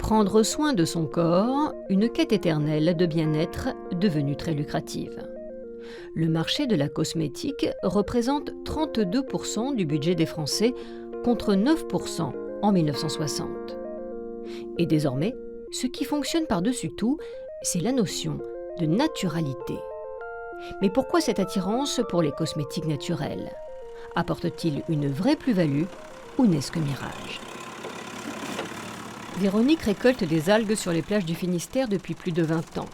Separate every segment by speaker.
Speaker 1: Prendre soin de son corps, une quête éternelle de bien-être devenue très lucrative. Le marché de la cosmétique représente 32% du budget des Français contre 9% en 1960. Et désormais, ce qui fonctionne par-dessus tout, c'est la notion de naturalité. Mais pourquoi cette attirance pour les cosmétiques naturels? Apporte-t-il une vraie plus-value ou n'est-ce que mirage? Véronique récolte des algues sur les plages du Finistère depuis plus de 20 ans.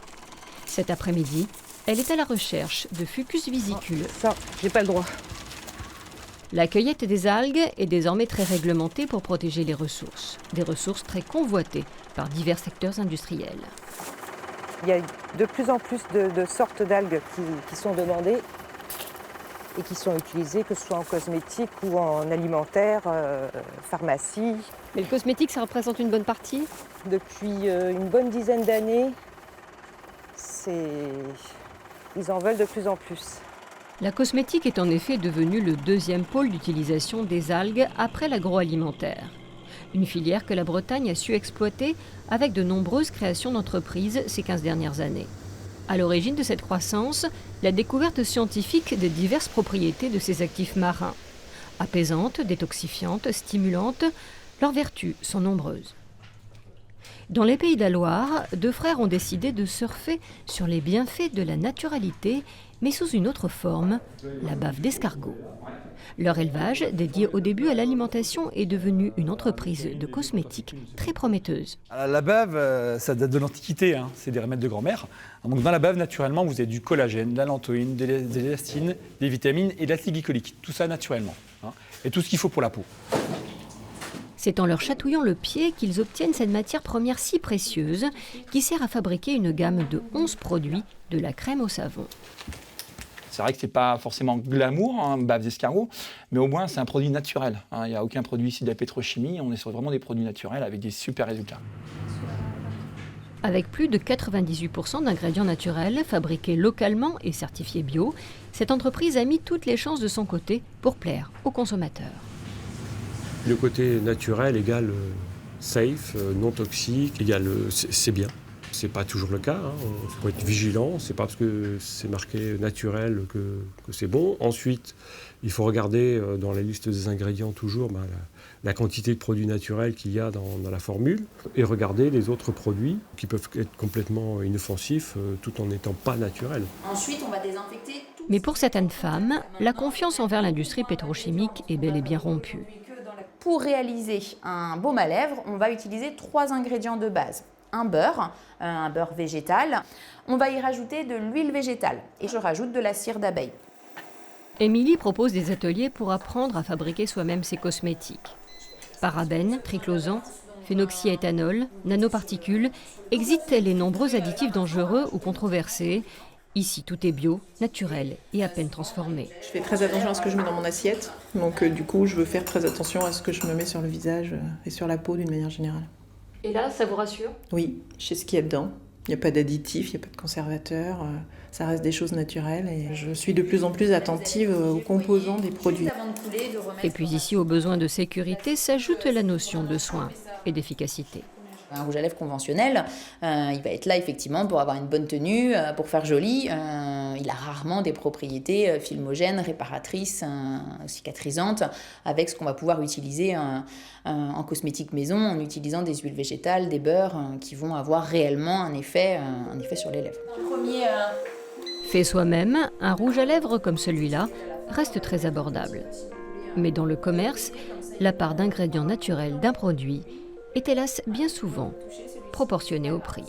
Speaker 1: Cet après-midi, elle est à la recherche de Fucus vesicule.
Speaker 2: Ça, j'ai pas le droit.
Speaker 1: La cueillette des algues est désormais très réglementée pour protéger les ressources. Des ressources très convoitées par divers secteurs industriels.
Speaker 2: Il y a de plus en plus de sortes d'algues qui sont demandées et qui sont utilisées, que ce soit en cosmétique ou en alimentaire, pharmacie.
Speaker 1: Mais le cosmétique, ça représente une bonne partie?
Speaker 2: Depuis une bonne dizaine d'années, ils en veulent de plus en plus.
Speaker 1: La cosmétique est en effet devenue le deuxième pôle d'utilisation des algues après l'agroalimentaire. Une filière que la Bretagne a su exploiter avec de nombreuses créations d'entreprises ces 15 dernières années. À l'origine de cette croissance, la découverte scientifique des diverses propriétés de ces actifs marins. Apaisantes, détoxifiantes, stimulantes, leurs vertus sont nombreuses. Dans les Pays de la Loire, deux frères ont décidé de surfer sur les bienfaits de la naturalité, mais sous une autre forme, la bave d'escargot. Leur élevage, dédié au début à l'alimentation, est devenu une entreprise de cosmétiques très prometteuse.
Speaker 3: La bave, ça date de l'Antiquité, hein. C'est des remèdes de grand-mère. Donc dans la bave, naturellement, vous avez du collagène, de la lantoïne, de l'élastine, des vitamines et de l'acide glycolique. Tout ça naturellement, hein. Et tout ce qu'il faut pour la peau.
Speaker 1: C'est en leur chatouillant le pied qu'ils obtiennent cette matière première si précieuse qui sert à fabriquer une gamme de 11 produits, de la crème au savon.
Speaker 3: C'est vrai que ce n'est pas forcément glamour, hein, bave d'escargot, mais au moins c'est un produit naturel, hein. Il n'y a aucun produit ici de la pétrochimie, on est sur vraiment des produits naturels avec des super résultats.
Speaker 1: Avec plus de 98% d'ingrédients naturels fabriqués localement et certifiés bio, cette entreprise a mis toutes les chances de son côté pour plaire aux consommateurs.
Speaker 4: Le côté naturel égale safe, non toxique, égale c'est bien. C'est pas toujours le cas, hein. Il faut être vigilant, c'est pas parce que c'est marqué naturel que c'est bon. Ensuite, il faut regarder dans la liste des ingrédients toujours la quantité de produits naturels qu'il y a dans la formule et regarder les autres produits qui peuvent être complètement inoffensifs tout en n'étant pas naturels.
Speaker 5: Ensuite, on va désinfecter tout.
Speaker 1: Mais pour certaines femmes, la confiance envers l'industrie pétrochimique est bel et bien rompue.
Speaker 5: Pour réaliser un baume à lèvres, on va utiliser 3 ingrédients de base. Un beurre végétal. On va y rajouter de l'huile végétale et je rajoute de la cire d'abeille.
Speaker 1: Émilie propose des ateliers pour apprendre à fabriquer soi-même ses cosmétiques. Parabènes, triclosan, phénoxyéthanol, nanoparticules, existent les nombreux additifs dangereux ou controversés. Ici, tout est bio, naturel et à peine transformé.
Speaker 6: Je fais très attention à ce que je mets dans mon assiette. Donc du coup, je veux faire très attention à ce que je me mets sur le visage et sur la peau d'une manière générale.
Speaker 1: Et là, ça vous rassure?
Speaker 6: Oui, je sais ce qu'il y a dedans. Il n'y a pas d'additifs, il n'y a pas de conservateurs. Ça reste des choses naturelles et je suis de plus en plus attentive aux composants des produits.
Speaker 1: Et puis ici, aux besoins de sécurité s'ajoute la notion de soin et d'efficacité.
Speaker 5: Un rouge à lèvres conventionnel, il va être là effectivement pour avoir une bonne tenue, pour faire joli. Il a rarement des propriétés filmogènes, réparatrices, cicatrisantes, avec ce qu'on va pouvoir utiliser en cosmétique maison, en utilisant des huiles végétales, des beurres, qui vont avoir réellement un effet sur les lèvres.
Speaker 1: Fait soi-même, un rouge à lèvres comme celui-là reste très abordable. Mais dans le commerce, la part d'ingrédients naturels d'un produit est hélas bien souvent proportionnée au prix.